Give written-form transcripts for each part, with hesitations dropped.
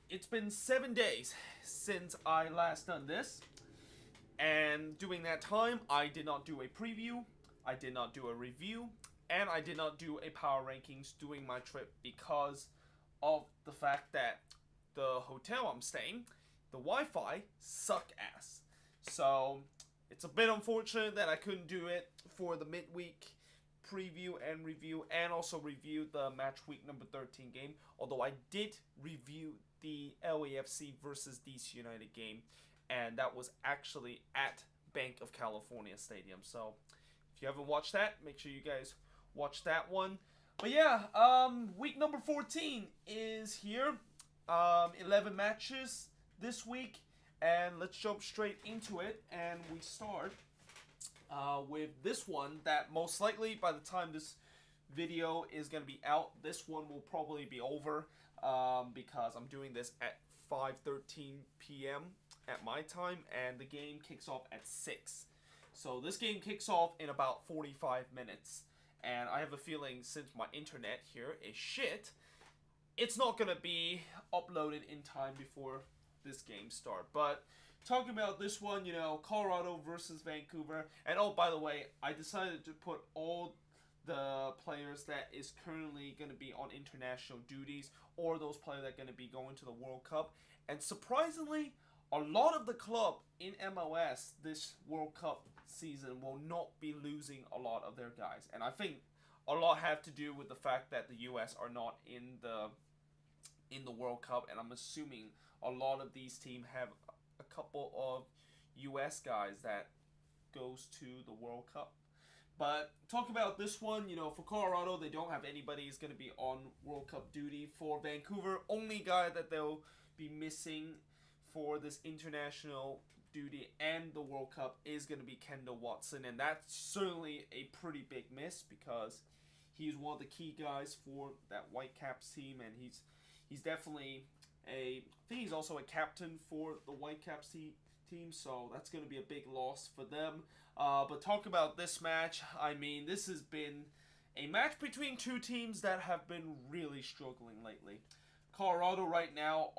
it's been 7 days since I last done this, and during that time, I did not do a preview, I did not do a review, and I did not do a power rankings during my trip because of the fact that the hotel I'm staying, the Wi-Fi suck ass. So it's a bit unfortunate that I couldn't do it for the midweek preview and review, and also review the match week number 13 game. Although I did review the LAFC versus DC United game, and that was actually at Bank of California Stadium. So if you haven't watched that, make sure you guys watch that one. But yeah, week number 14 is here. 11 matches this week, and let's jump straight into it. And we start with this one that most likely by the time this video is going to be out, this one will probably be over because I'm doing this at 5:13 p.m. at my time, and the game kicks off at 6. So this game kicks off in about 45 minutes, and I have a feeling since my internet here is shit, it's not going to be uploaded in time before this game starts. But talking about this one, Colorado versus Vancouver. And oh, by the way, I decided to put all the players that is currently going to be on international duties, or those players that are going to be going to the World Cup. And surprisingly, a lot of the club in MLS this World Cup season will not be losing a lot of their guys. And I think a lot have to do with the fact that the US are not in the World Cup, and I'm assuming a lot of these teams have a couple of US guys that goes to the World Cup. But talk about this one, for Colorado, they don't have anybody who's going to be on World Cup duty. For Vancouver, only guy that they'll be missing for this international duty and the World Cup is going to be Kendall Watson, and that's certainly a pretty big miss because he's one of the key guys for that Whitecaps team, and he's definitely I think he's also a captain for the Whitecaps team, so that's going to be a big loss for them. But talk about this match. I mean, this has been a match between two teams that have been really struggling lately. Colorado right now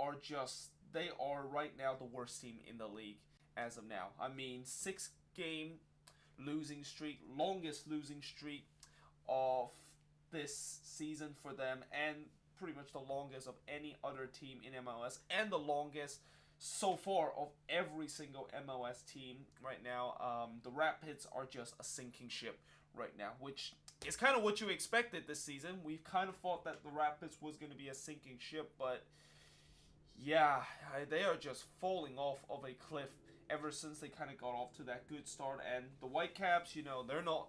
they are right now the worst team in the league as of now. I mean, 6-game losing streak, longest losing streak of this season for them, and pretty much the longest of any other team in MLS, and the longest so far of every single MLS team right now. The Rapids are just a sinking ship right now, which is kind of what you expected this season. We kind of thought that the Rapids was going to be a sinking ship, but yeah, they are just falling off of a cliff ever since they kind of got off to that good start. And the Whitecaps, they're not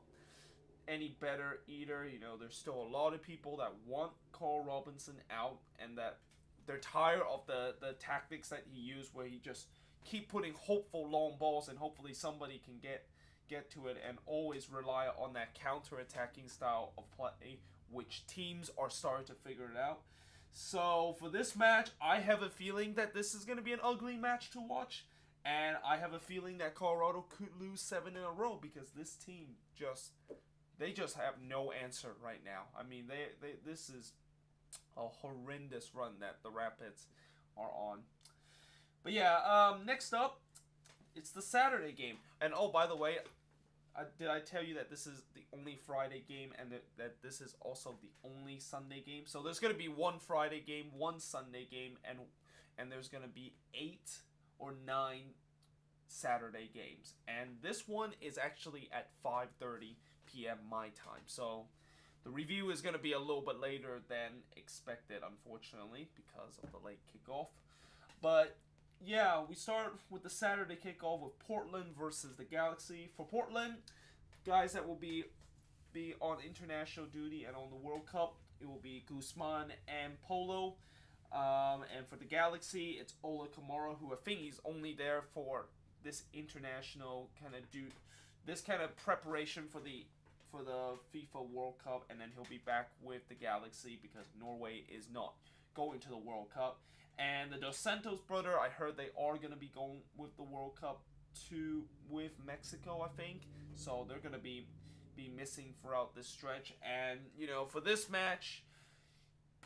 any better either. There's still a lot of people that want Carl Robinson out, and that they're tired of the tactics that he used, where he just keep putting hopeful long balls and hopefully somebody can get to it, and always rely on that counter-attacking style of play, which teams are starting to figure it out. So for this match, I have a feeling that this is going to be an ugly match to watch, and I have a feeling that Colorado could lose 7 in a row because this team they just have no answer right now. I mean, this is a horrendous run that the Rapids are on. But yeah, next up, it's the Saturday game. And oh, by the way, did I tell you that this is the only Friday game, and that this is also the only Sunday game? So there's going to be one Friday game, one Sunday game, and there's going to be 8 or 9 Saturday games. And this one is actually at 5:30 p.m. my time. So the review is going to be a little bit later than expected, unfortunately, because of the late kickoff. But yeah, we start with the Saturday kickoff with Portland versus the Galaxy. For Portland, guys that will be on international duty and on the World Cup, it will be Guzman and Polo. And for the Galaxy, it's Ola Kamara, who I think he's only there for this international this kind of preparation for the FIFA World Cup, and then he'll be back with the Galaxy because Norway is not going to the World Cup. And the Dos Santos brother, I heard they are going to be going with the World Cup with Mexico, I think. So they're going to be missing throughout this stretch. And, for this match,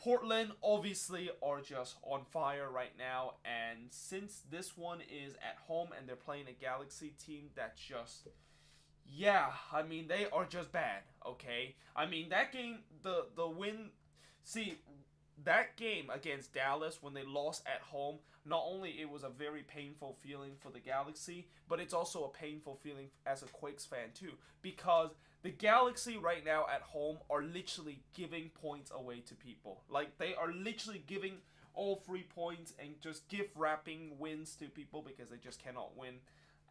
Portland obviously are just on fire right now, and since this one is at home and they're playing a Galaxy team that's just, yeah, I mean, they are just bad, okay? I mean, that game, the win, see, that game against Dallas when they lost at home, not only it was a very painful feeling for the Galaxy, but it's also a painful feeling as a Quakes fan too, because the Galaxy right now at home are literally giving points away to people. Like, they are literally giving all 3 points and just gift wrapping wins to people because they just cannot win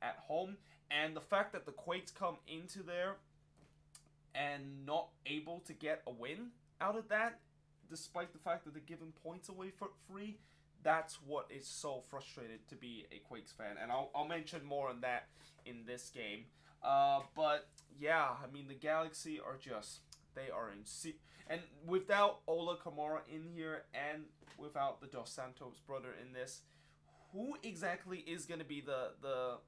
at home. And the fact that the Quakes come into there and not able to get a win out of that, despite the fact that they're giving points away for free, that's what is so frustrating to be a Quakes fan. And I'll mention more on that in this game. But yeah, I mean, the Galaxy are just, they are in and without Ola Kamara in here and without the Dos Santos brother in this, who exactly is going to be the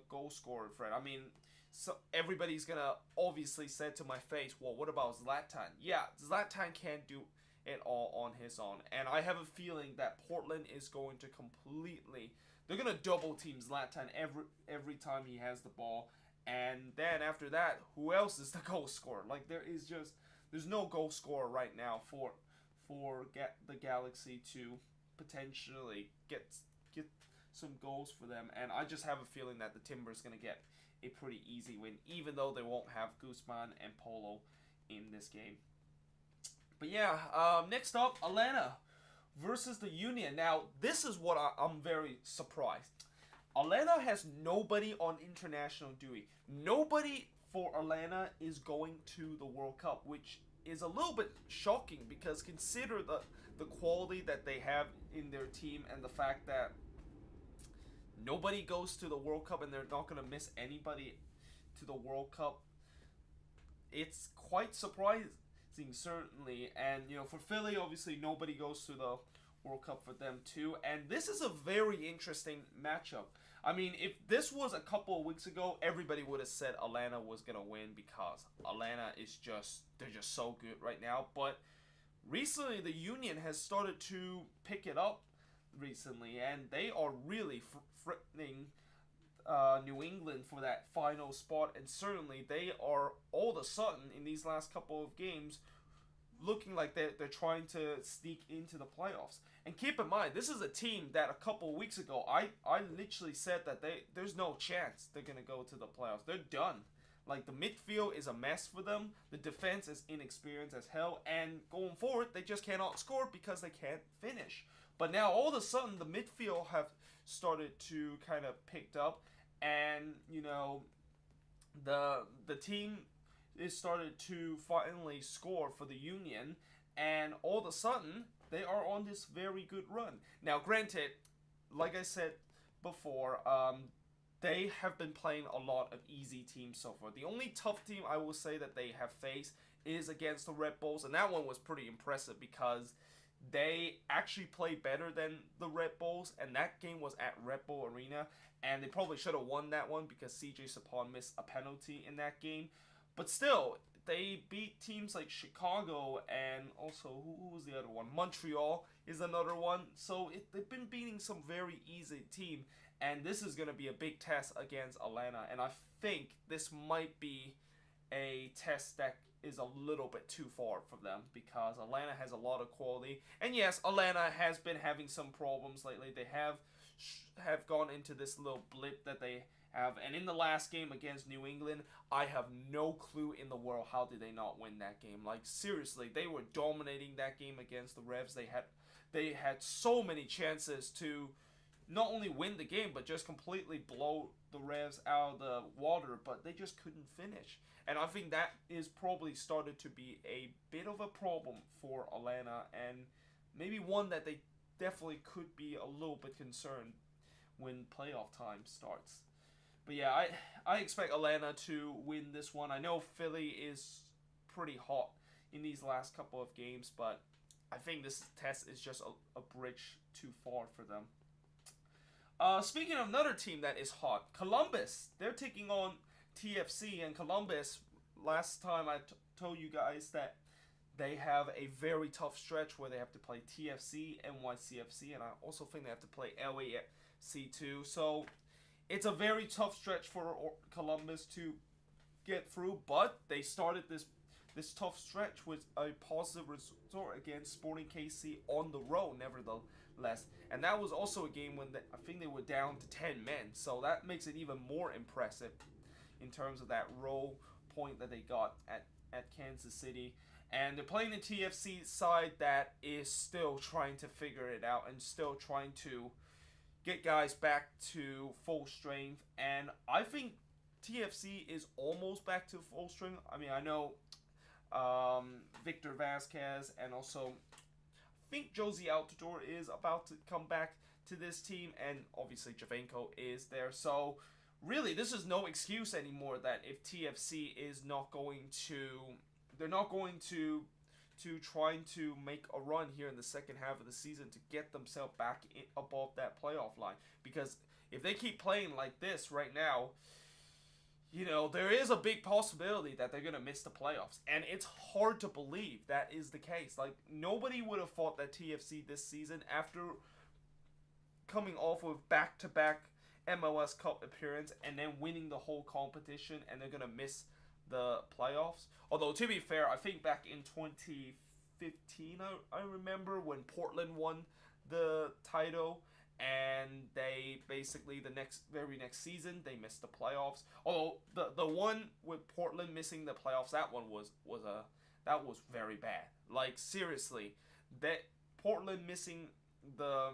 goal scorer, Fred? I mean, so everybody's going to obviously say to my face, well, what about Zlatan? Yeah, Zlatan can't do it all on his own. And I have a feeling that Portland is going to completely, they're going to double team Zlatan every time he has the ball. And then after that, who else is the goal scorer? Like, there's no goal scorer right now for the Galaxy to potentially get some goals for them. And I just have a feeling that the Timbers going to get a pretty easy win, even though they won't have Guzman and Polo in this game. But yeah, next up, Atlanta versus the Union. Now, this is what I'm very surprised. Atlanta has nobody on international duty. Nobody for Atlanta is going to the World Cup, which is a little bit shocking because consider the quality that they have in their team and the fact that nobody goes to the World Cup and they're not going to miss anybody to the World Cup. It's quite surprising, certainly. And, you know, for Philly, obviously nobody goes to the World Cup for them too. And this is a very interesting matchup. I mean, if this was a couple of weeks ago, everybody would have said Atlanta was going to win because Atlanta is just, they're just so good right now. But recently, the Union has started to pick it up recently, and they are really threatening New England for that final spot. And certainly, they are all of a sudden, in these last couple of games, looking like they're trying to sneak into the playoffs. And keep in mind, this is a team that a couple of weeks ago, I literally said that there's no chance they're going to go to the playoffs. They're done. Like, the midfield is a mess for them. The defense is inexperienced as hell. And going forward, they just cannot score because they can't finish. But now, all of a sudden, the midfield have started to kind of picked up. And, you know, the team is started to finally score for the Union, and all of a sudden they are on this very good run. Now, granted, like I said before, they have been playing a lot of easy teams so far. The only tough team I will say that they have faced is against the Red Bulls, and that one was pretty impressive because they actually played better than the Red Bulls, and that game was at Red Bull Arena, and they probably should have won that one because CJ Sapon missed a penalty in that game. But still, they beat teams like Chicago and also, who was the other one? Montreal is another one. So they've been beating some very easy team. And this is going to be a big test against Atlanta. And I think this might be a test that is a little bit too far for them because Atlanta has a lot of quality. And yes, Atlanta has been having some problems lately. They have gone into this little blip that they have, and in the last game against New England, I have no clue in the world how did they not win that game. Like, seriously, they were dominating that game against the Revs. They had so many chances to not only win the game, but just completely blow the Revs out of the water, but they just couldn't finish. And I think that is probably started to be a bit of a problem for Atlanta, and maybe one that they definitely could be a little bit concerned when playoff time starts. But yeah, I expect Atlanta to win this one. I know Philly is pretty hot in these last couple of games, but I think this test is just a bridge too far for them. Speaking of another team that is hot, Columbus. They're taking on TFC, and Columbus, last time I told you guys that They have a very tough stretch where they have to play TFC, NYCFC, and I also think they have to play LAFC too. So it's a very tough stretch for Columbus to get through, but they started this tough stretch with a positive result against Sporting KC on the road, nevertheless. And that was also a game when I think they were down to 10 men, so that makes it even more impressive in terms of that row point that they got at Kansas City. And they're playing the TFC side that is still trying to figure it out and still trying to get guys back to full strength. And I think TFC is almost back to full strength. I mean, I know Victor Vasquez and also I think Josie Altidore is about to come back to this team, and obviously Javenko is there. So really, this is no excuse anymore that if TFC is not going to, they're not going to trying to make a run here in the second half of the season to get themselves back above that playoff line. Because if they keep playing like this right now, you know, there is a big possibility that they're going to miss the playoffs. And it's hard to believe that is the case. Like, nobody would have thought that TFC this season, after coming off of back-to-back MLS Cup appearance and then winning the whole competition, and they're going to miss the playoffs. Although, to be fair, I think back in 2015, I remember when Portland won the title, and they basically the very next season they missed the playoffs. Although the one with Portland missing the playoffs, that one was very bad. Like, seriously, that Portland missing the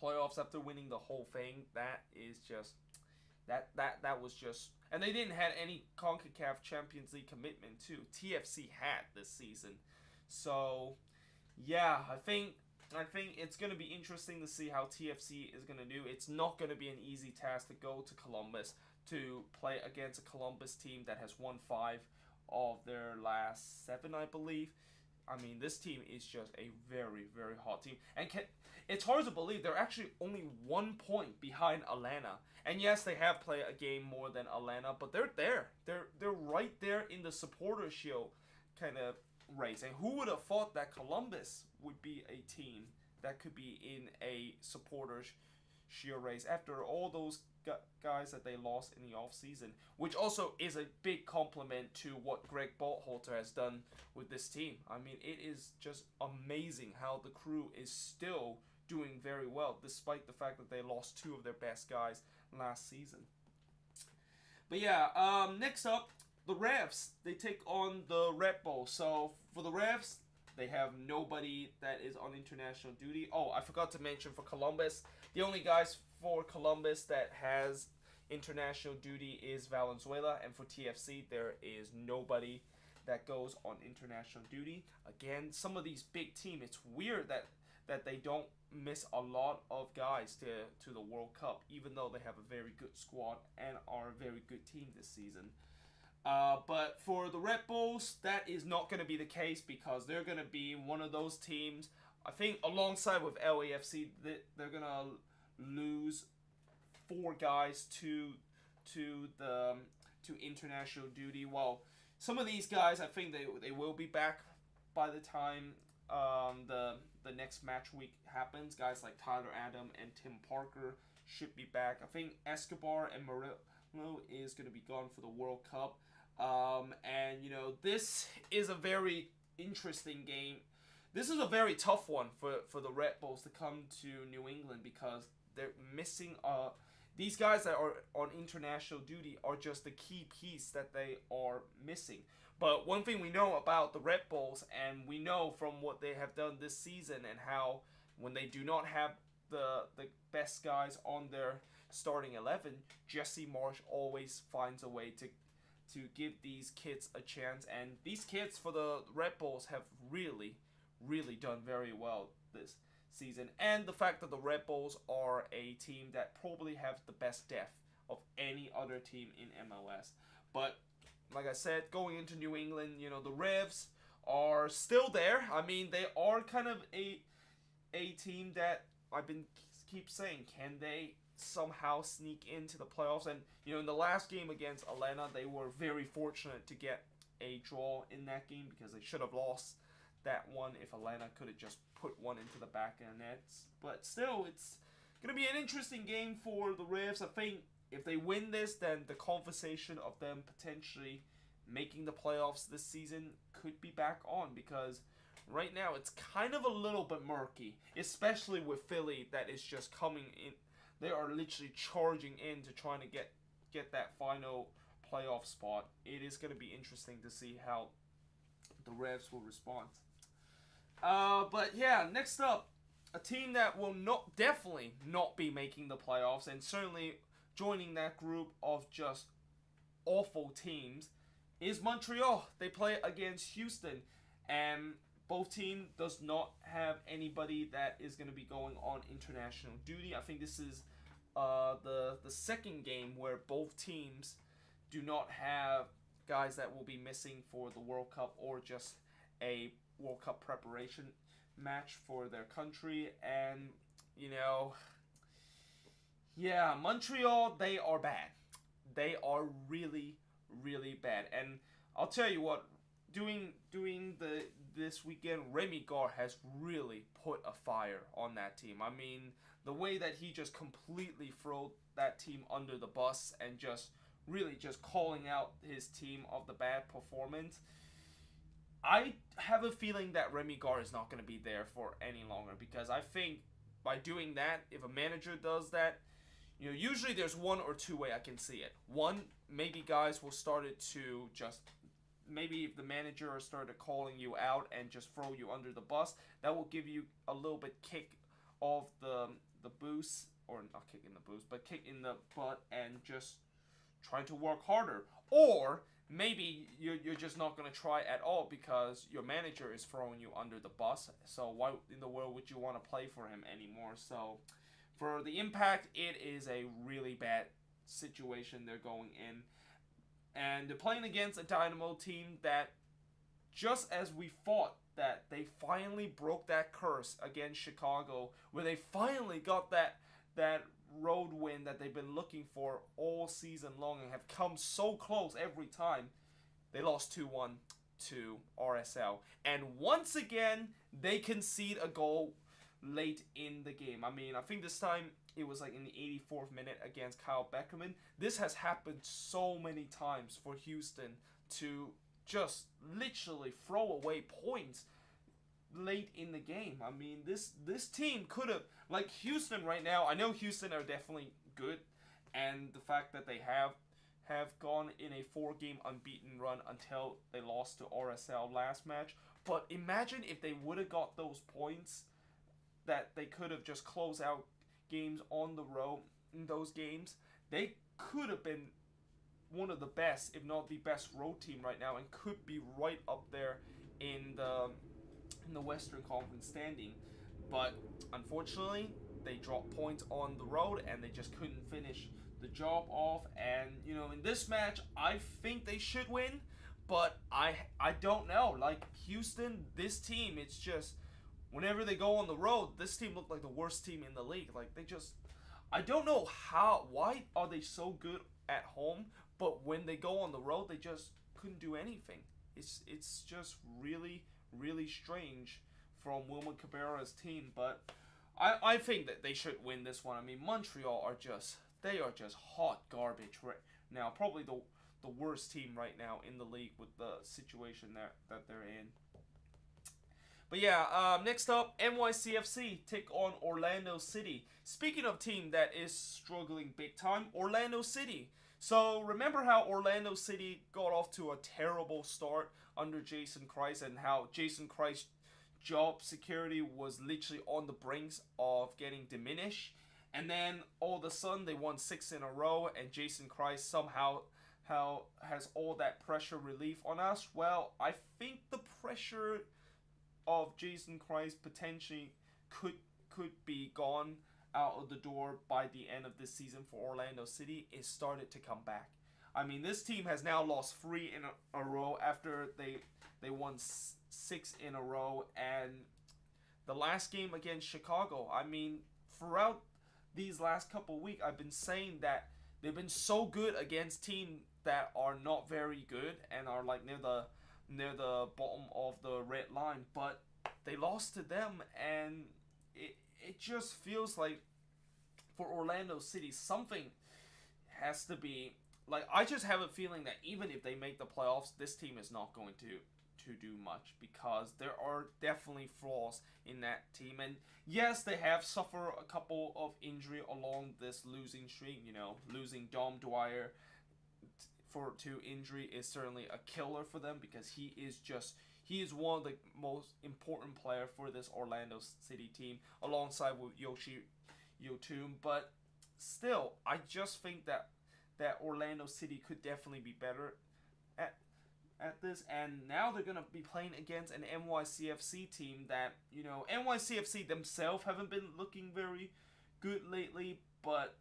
playoffs after winning the whole thing, that is just that was just. And they didn't have any CONCACAF Champions League commitment too. TFC had this season. So yeah, I think it's going to be interesting to see how TFC is going to do. It's not going to be an easy task to go to Columbus to play against a Columbus team that has won 5 of their last 7, I believe. I mean, this team is just a very, very hot team. And it's hard to believe they're actually only 1 point behind Atlanta. And yes, they have played a game more than Atlanta, but they're there. They're right there in the Supporter Shield kind of race. And who would have thought that Columbus would be a team that could be in a Supporter Shield race after all those guys that they lost in the offseason, which also is a big compliment to what Greg Berhalter has done with this team. I mean, it is just amazing how the crew is still doing very well, despite the fact that they lost 2 of their best guys last season. But yeah, next up, the Revs. They take on the Red Bulls. So for the Revs, they have nobody that is on international duty. Oh, I forgot to mention for Columbus, the only guys for Columbus that has international duty is Valenzuela, and for TFC there is nobody that goes on international duty. Again, some of these big teams, it's weird that they don't miss a lot of guys to the World Cup, even though they have a very good squad and are a very good team this season. But for the Red Bulls, that is not going to be the case because they're going to be one of those teams, I think alongside with LAFC, they're going to lose 4 guys to international duty. Well, some of these guys, I think they will be back by the time the next match week happens. Guys like Tyler Adam and Tim Parker should be back. I think Escobar and Murillo is going to be gone for the World Cup. And, you know, this is a very interesting game. This is a very tough one for the Red Bulls to come to New England because they're missing these guys that are on international duty are just the key piece that they are missing. But one thing we know about the Red Bulls, and we know from what they have done this season and how when they do not have the best guys on their starting 11, Jesse Marsch always finds a way to give these kids a chance. And these kids for the Red Bulls have really, really done very well this season. And the fact that the Red Bulls are a team that probably have the best depth of any other team in MLS. But like I said, going into New England, you know, the Revs are still there. I mean, they are kind of a team that I've been keep saying, can they somehow sneak into the playoffs? And, you know, in the last game against Atlanta, they were very fortunate to get a draw in that game because they should have lost that one if Atlanta could have just put one into the back of the nets. But still, it's going to be an interesting game for the Revs. I think if they win this, then the conversation of them potentially making the playoffs this season could be back on, because right now it's kind of a little bit murky, especially with Philly that is just coming in. They are literally charging in to trying to get that final playoff spot. It is going to be interesting to see how the Revs will respond. But yeah, next up, a team that will definitely not be making the playoffs, and certainly joining that group of just awful teams, is Montreal. They play against Houston, and both teams does not have anybody that is going to be going on international duty. I think this is the second game where both teams do not have guys that will be missing for the World Cup or just a World Cup preparation match for their country. And Montreal, they are bad. They are really, really bad. And I'll tell you what, doing this weekend, Remy Gard has really put a fire on that team. I mean, the way that he just completely threw that team under the bus and just really just calling out his team of the bad performance. I have a feeling that Remy Gard is not going to be there for any longer, because I think by doing that, if a manager does that, usually there's one or two way I can see it. One, maybe guys will start to just, maybe if the manager started calling you out and just throw you under the bus, that will give you a little bit kick of the boost, or not kick in the boost, but kick in the butt and just try to work harder. Or maybe you're just not going to try at all because your manager is throwing you under the bus. So why in the world would you want to play for him anymore? So for the Impact, it is a really bad situation they're going in. And they're playing against a Dynamo team that, just as we thought that they finally broke that curse against Chicago, where they finally got that road win that they've been looking for all season long and have come so close every time, they lost 2-1 to RSL. And once again, they concede a goal late in the game. I mean, I think this time it was like in the 84th minute against Kyle Beckerman. This has happened so many times for Houston to just literally throw away points late in the game. I mean, this team could have, like Houston right now, I know Houston are definitely good, and the fact that they have gone in a 4-game unbeaten run until they lost to RSL last match. But imagine if they would have got those points, that they could have just closed out games on the road in those games. They could have been one of the best, if not the best road team right now, and could be right up there in the Western Conference standing. But unfortunately, they dropped points on the road and they just couldn't finish the job off. And in this match, I think they should win, but I don't know. Like Houston, this team, it's just, whenever they go on the road, this team looked like the worst team in the league. Like I don't know why are they so good at home, but when they go on the road, they just couldn't do anything. It's just really, really strange from Wilmer Cabrera's team. But I think that they should win this one. I mean, Montreal are just hot garbage right now. Probably the worst team right now in the league with the situation that they're in. But yeah, next up, NYCFC take on Orlando City. Speaking of team that is struggling big time, Orlando City. So remember how Orlando City got off to a terrible start under Jason Kreis, and how Jason Kreis' job security was literally on the brinks of getting diminished. And then all of a sudden they won 6 in a row, and Jason Kreis somehow has all that pressure relief on us. Well, I think the pressure of Jason Kreis potentially could be gone out of the door by the end of this season for Orlando City. It started to come back. I mean, this team has now lost 3 in a row after they won 6 in a row. And the last game against Chicago, I mean, throughout these last couple weeks, I've been saying that they've been so good against team that are not very good and are like near the bottom of the red line, but they lost to them, and it just feels like for Orlando City something has to be like, I just have a feeling that even if they make the playoffs, this team is not going to do much because there are definitely flaws in that team. And yes, they have suffered a couple of injury along this losing streak. Losing Dom Dwyer to injury is certainly a killer for them because he is one of the most important player for this Orlando City team alongside with Yoshi Yotun. But still, I just think that Orlando City could definitely be better at this, and now they're gonna be playing against an NYCFC team that NYCFC themselves haven't been looking very good lately, but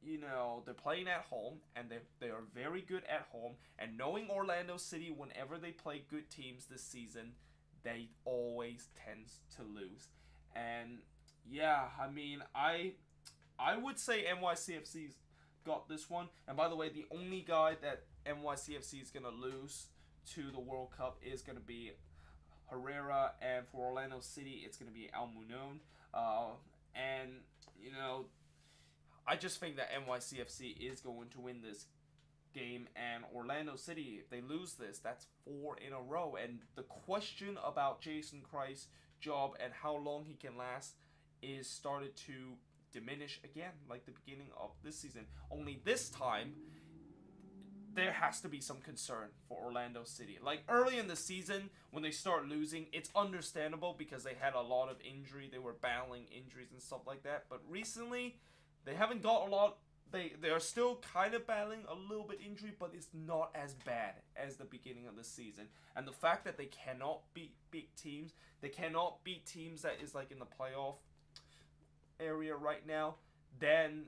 they're playing at home and they are very good at home. And knowing Orlando City, whenever they play good teams this season, they always tends to lose. And yeah, I mean, I would say NYCFC's got this one. And by the way, the only guy that NYCFC is gonna lose to the World Cup is gonna be Herrera, and for Orlando City, it's gonna be Almunon. And I just think that NYCFC is going to win this game, and Orlando City, if they lose this, that's 4 in a row. And the question about Jason Christ's job and how long he can last is started to diminish again, like the beginning of this season. Only this time, there has to be some concern for Orlando City. Like early in the season, when they start losing, it's understandable because they had a lot of injury. They were battling injuries and stuff like that. But recently, they haven't got a lot. They are still kind of battling a little bit injury, but it's not as bad as the beginning of the season. And the fact that they cannot beat big teams, they cannot beat teams that is like in the playoff area right now, then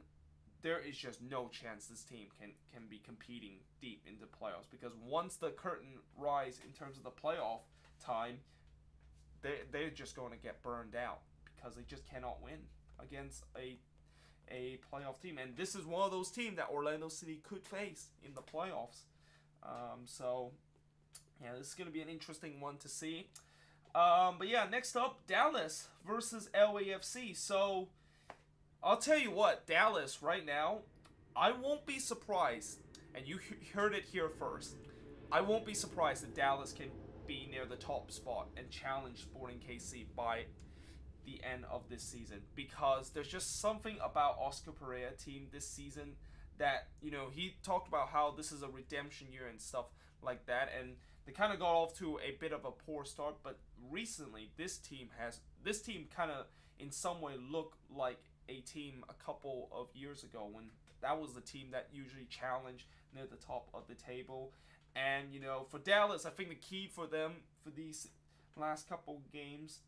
there is just no chance this team can be competing deep into playoffs. Because once the curtain rise in terms of the playoff time, they're just going to get burned out because they just cannot win against a playoff team. And this is one of those teams that Orlando City could face in the playoffs. So yeah, this is going to be an interesting one to see. But yeah, next up, Dallas versus LAFC. So I'll tell you what, Dallas right now, I won't be surprised, and you heard it here first, I won't be surprised that Dallas can be near the top spot and challenge Sporting KC by the end of this season, because there's just something about Oscar Pereira team this season that, he talked about how this is a redemption year and stuff like that, and they kind of got off to a bit of a poor start, but recently this team kind of in some way looked like a team a couple of years ago when that was the team that usually challenged near the top of the table. And for Dallas, I think the key for them for these last couple games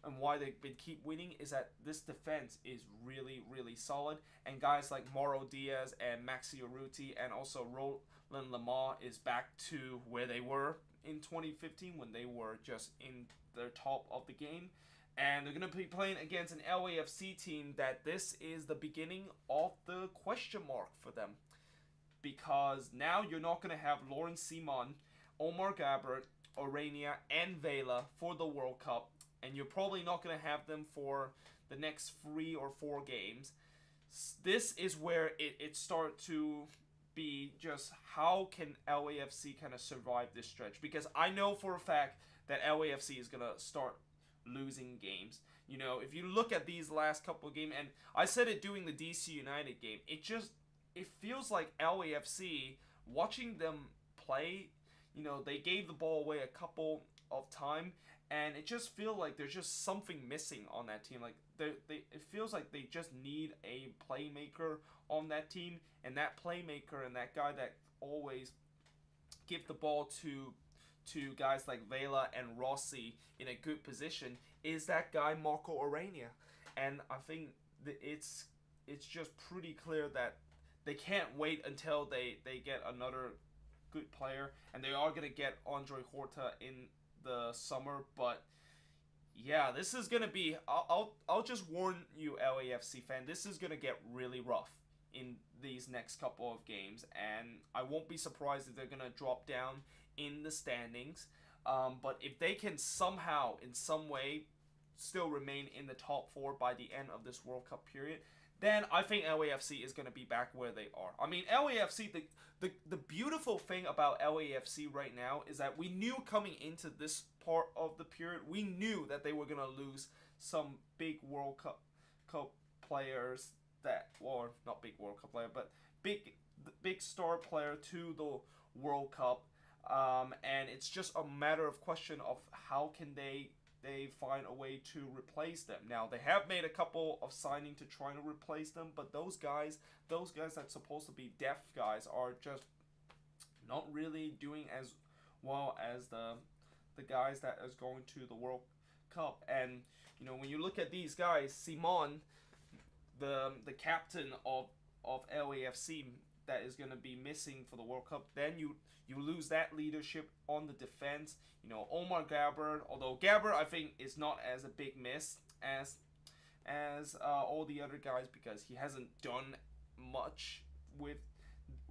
and why they've been keep winning is that this defense is really, really solid, and guys like Mauro Diaz and Maxi Urruti and also Roland Lamar is back to where they were in 2015 when they were just in the top of the game. And they're going to be playing against an LAFC team that this is the beginning of the question mark for them. Because now you're not going to have Lauren Simon, Omar Gabbert, Orania, and Vela for the World Cup. And you're probably not going to have them for the next 3 or 4 games. This is where it starts to be just how can LAFC kind of survive this stretch. Because I know for a fact that LAFC is going to start losing games. If you look at these last couple of games, and I said it during the DC United game, it feels like LAFC, watching them play, they gave the ball away a couple of times, and it just feels like there's just something missing on that team. Like it feels like they just need a playmaker on that team, and that playmaker and that guy that always give the ball to guys like Vela and Rossi in a good position is that guy Marco Orania. And I think that it's just pretty clear that they can't wait until they get another good player, and they are going to get Andre Horta in the summer. But yeah, this is going to be, I'll just warn you, LAFC fan, this is going to get really rough in these next couple of games, and I won't be surprised if they're gonna drop down in the standings. But if they can somehow, in some way, still remain in the top four by the end of this World Cup period, then I think LAFC is going to be back where they are. I mean, LAFC, the beautiful thing about LAFC right now is that we knew coming into this part of the period, we knew that they were going to lose some big World Cup players that, or not big World Cup player, but big star player to the World Cup. And it's just a matter of question of how can they find a way to replace them. Now they have made a couple of signings to try to replace them, but those guys that's supposed to be depth guys are just not really doing as well as the guys that is going to the World Cup. And you know, when you look at these guys, Simon, the captain of LAFC, that is going to be missing for the World Cup, then you lose that leadership on the defense. You know, Omar Gabber, although Gabber I think is not as a big miss as all the other guys because he hasn't done much with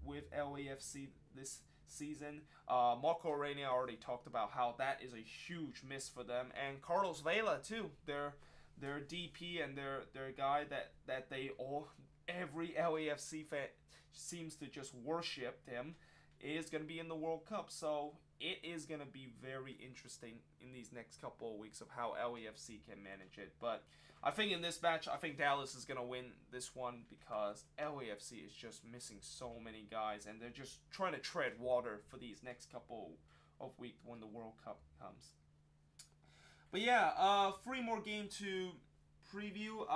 LAFC this season. Marco Aurelio already talked about how that is a huge miss for them, and Carlos Vela too. Their DP and their guy that they all, every LAFC fan seems to just worship him, is going to be in the World Cup. So it is going to be very interesting in these next couple of weeks of how LAFC can manage it. But I think in this match, I think Dallas is going to win this one because LAFC is just missing so many guys, and they're just trying to tread water for these next couple of weeks when the World Cup comes. But yeah, 3 more games to preview.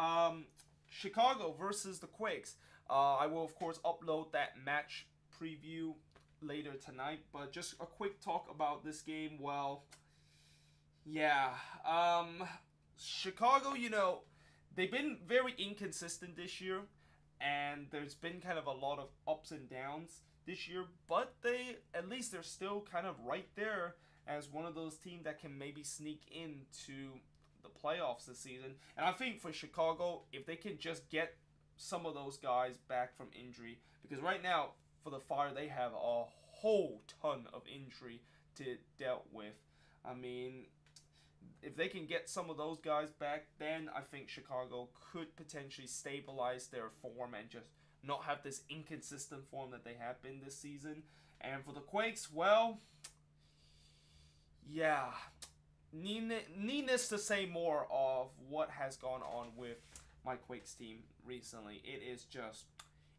Chicago versus the Quakes. I will, of course, upload that match preview later tonight, but just a quick talk about this game. Well, yeah, Chicago, you know, they've been very inconsistent this year, and there's been kind of a lot of ups and downs this year, but at least they're still kind of right there as one of those teams that can maybe sneak into the playoffs this season. And I think for Chicago, if they can just get some of those guys back from injury, because right now for the Fire they have a whole ton of injury to deal with. I mean, if they can get some of those guys back, then I think Chicago could potentially stabilize their form and just not have this inconsistent form that they have been this season. And for the Quakes, well, yeah, needless to say more of what has gone on with my Quakes team recently. It is just,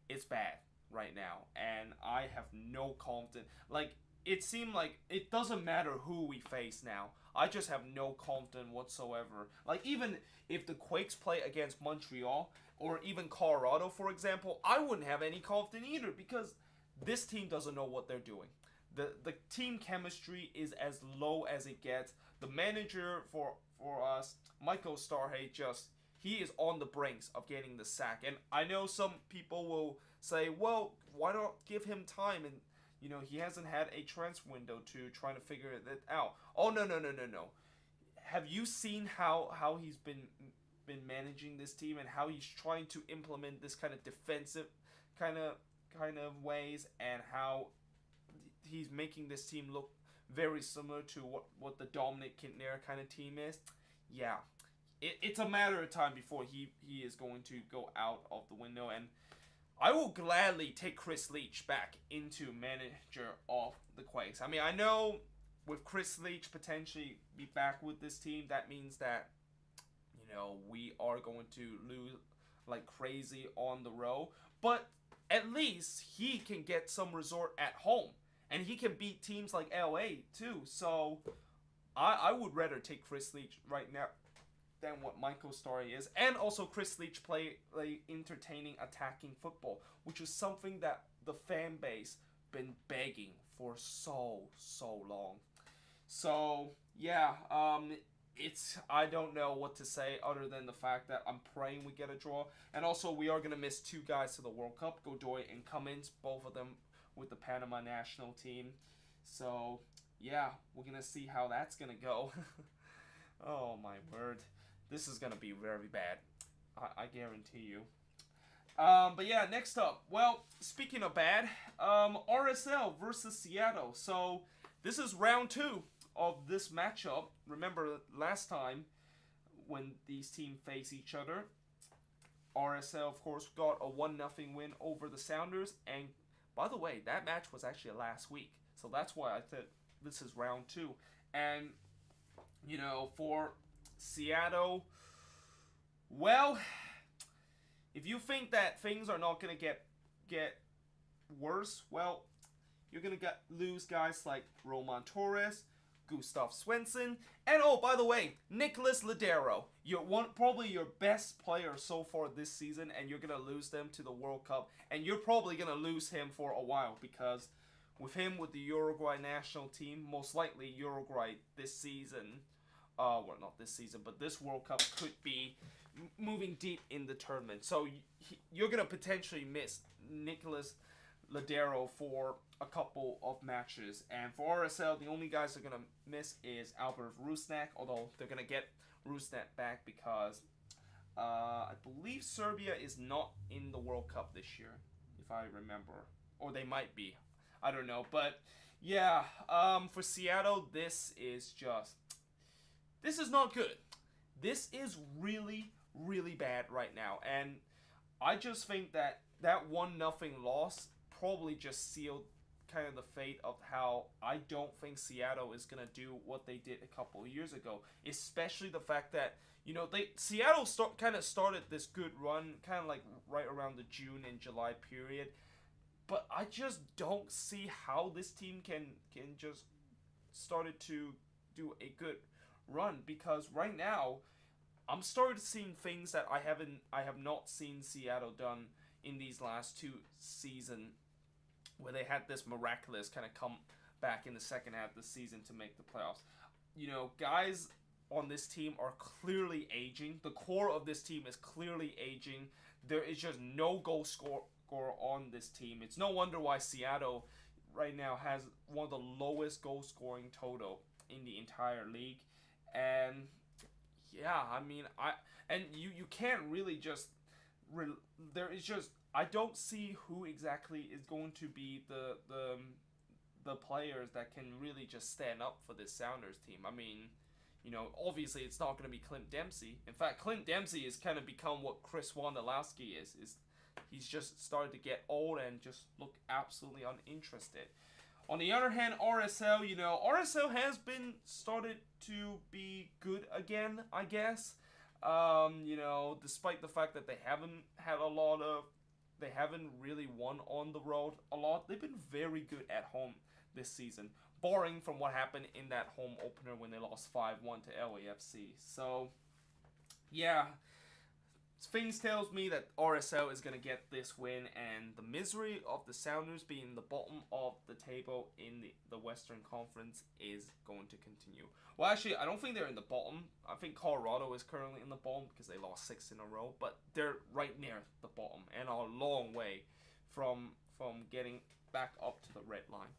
it's bad right now, and I have no confidence. Like, it seemed like it doesn't matter who we face now. I just have no confidence whatsoever. Like, even if the Quakes play against Montreal or even Colorado, for example, I wouldn't have any confidence either because this team doesn't know what they're doing. The team chemistry is as low as it gets. The manager for us, Michael Starhay, he is on the brinks of getting the sack. And I know some people will say, well, why not give him time? And, you know, he hasn't had a transfer window to try to figure it out. Oh, no. Have you seen how he's been managing this team and how he's trying to implement this kind of defensive kind of ways, and how he's making this team look very similar to what the Dominic Kintner kind of team is? Yeah. It's a matter of time before he is going to go out of the window, and I will gladly take Chris Leach back into manager of the Quakes. I mean, I know with Chris Leach potentially be back with this team, that means that, you know, we are going to lose like crazy on the road, but at least he can get some resort at home, and he can beat teams like LA too. So I would rather take Chris Leach right now than what Michael Story is. And also Chris Leach play entertaining attacking football, which is something that the fan base been begging for so long. So yeah, I don't know what to say other than the fact that I'm praying we get a draw. And also we are going to miss 2 guys to the World Cup, Godoy and Cummins, both of them with the Panama national team. So yeah, we're going to see how that's going to go. Oh my word. This is going to be very bad. I guarantee you. But yeah, next up. Well, speaking of bad, RSL versus Seattle. So this is round two of this matchup. Remember last time when these teams face each other, RSL of course got a 1-0 win over the Sounders. And by the way, that match was actually last week, so that's why I thought this is round two. And for Seattle, well, if you think that things are not gonna get worse, well, you're gonna lose guys like Roman Torres, Gustav Svensson, and oh, by the way, Nicholas Ladero. Probably your best player so far this season, and you're gonna lose them to the World Cup, and you're probably gonna lose him for a while because with him with the Uruguay national team, most likely Uruguay this season, well, not this season, but this World Cup could be moving deep in the tournament. So you're gonna potentially miss Nicholas Ladero for a couple of matches. And for RSL, the only guys they're going to miss is Albert Rusnak, although they're going to get Rusnak back because I believe Serbia is not in the World Cup this year, if I remember. Or they might be. I don't know. But yeah, for Seattle, this is not good. This is really, really bad right now. And I just think that 1-0 loss probably just sealed kind of the fate of how I don't think Seattle is going to do what they did a couple of years ago. Especially the fact that, Seattle started this good run kind of like right around the June and July period. But I just don't see how this team can just started to do a good run, because right now I'm starting to see things that I have not seen Seattle done in these last two seasons, where they had this miraculous kind of come back in the second half of the season to make the playoffs. Guys on this team are clearly aging. The core of this team is clearly aging. There is just no goal scorer on this team. It's no wonder why Seattle right now has one of the lowest goal scoring total in the entire league. And yeah, I mean, you can't really just there is just, I don't see who exactly is going to be the players that can really just stand up for this Sounders team. I mean, obviously it's not going to be Clint Dempsey. In fact, Clint Dempsey has kind of become what Chris Wondolowski is. He's just started to get old and just look absolutely uninterested. On the other hand, RSL, RSL has been started to be good again, I guess. Despite the fact that they haven't really won on the road a lot. They've been very good at home this season, barring from what happened in that home opener when they lost 5-1 to LAFC. So, yeah, things tells me that RSL is going to get this win, and the misery of the Sounders being the bottom of the table in the Western Conference is going to continue. Well, actually, I don't think they're in the bottom. I think Colorado is currently in the bottom because they lost 6 in a row, but they're right near the bottom and are a long way from getting back up to the red line.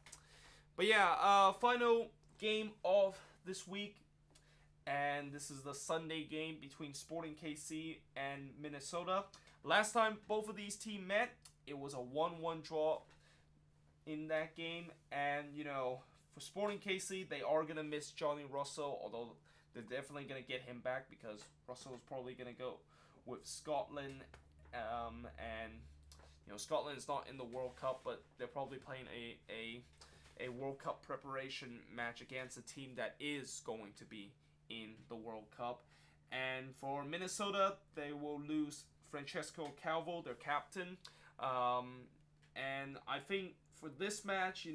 But yeah, final game of this week, and this is the Sunday game between Sporting KC and Minnesota. Last time both of these teams met, it was a 1-1 draw in that game. And, for Sporting KC, they are going to miss Johnny Russell, although they're definitely going to get him back because Russell is probably going to go with Scotland. And, Scotland is not in the World Cup, but they're probably playing a World Cup preparation match against a team that is going to be in the World Cup. And for Minnesota, they will lose Francesco Calvo, their captain. And I think for this match,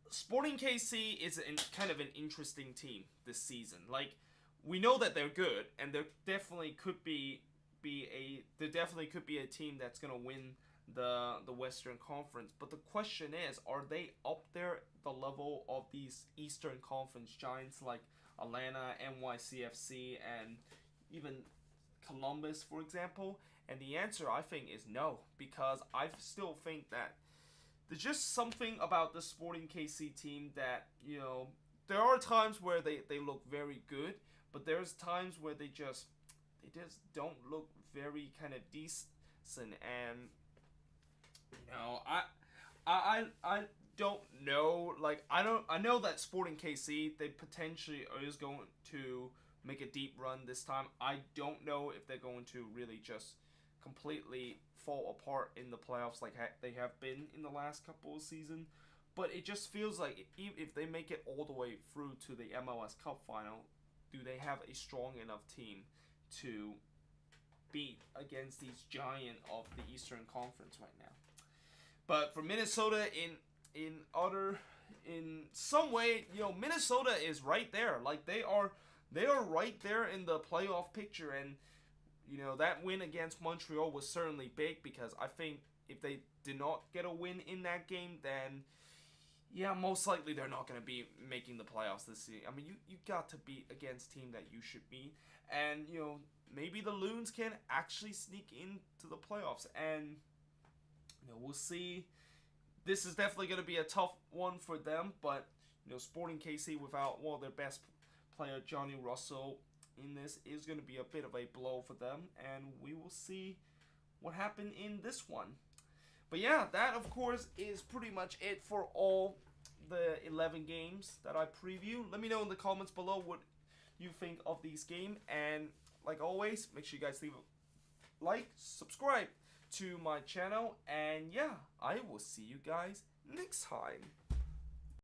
Sporting KC is kind of an interesting team this season. Like, we know that they're good, and there definitely could be a team that's gonna win the Western Conference. But the question is, are they up there the level of these Eastern Conference giants like Atlanta, NYCFC, and even Columbus, for example? And the answer, I think, is no, because I still think that there's just something about the Sporting KC team that, there are times where they look very good, but there's times where they they just don't look very kind of decent. And I don't know. Like I know that Sporting KC, they potentially is going to make a deep run this time. I don't know if they're going to really just completely fall apart in the playoffs like they have been in the last couple of seasons. But it just feels like if they make it all the way through to the MLS Cup final, do they have a strong enough team to beat against these giant of the Eastern Conference right now? But for Minnesota, in some way, Minnesota is right there. Like they are right there in the playoff picture. And that win against Montreal was certainly big, because I think if they did not get a win in that game, then yeah, most likely they're not going to be making the playoffs this season. I mean, you got to beat against team that you should beat, and maybe the Loons can actually sneak into the playoffs, and we'll see. This is definitely going to be a tough one for them, but Sporting KC without their best player Johnny Russell in this is going to be a bit of a blow for them, and we will see what happened in this one. But yeah, that of course is pretty much it for all the 11 games that I preview. Let me know in the comments below what you think of these games, and like always, make sure you guys leave a like, subscribe to my channel, and yeah, I will see you guys next time.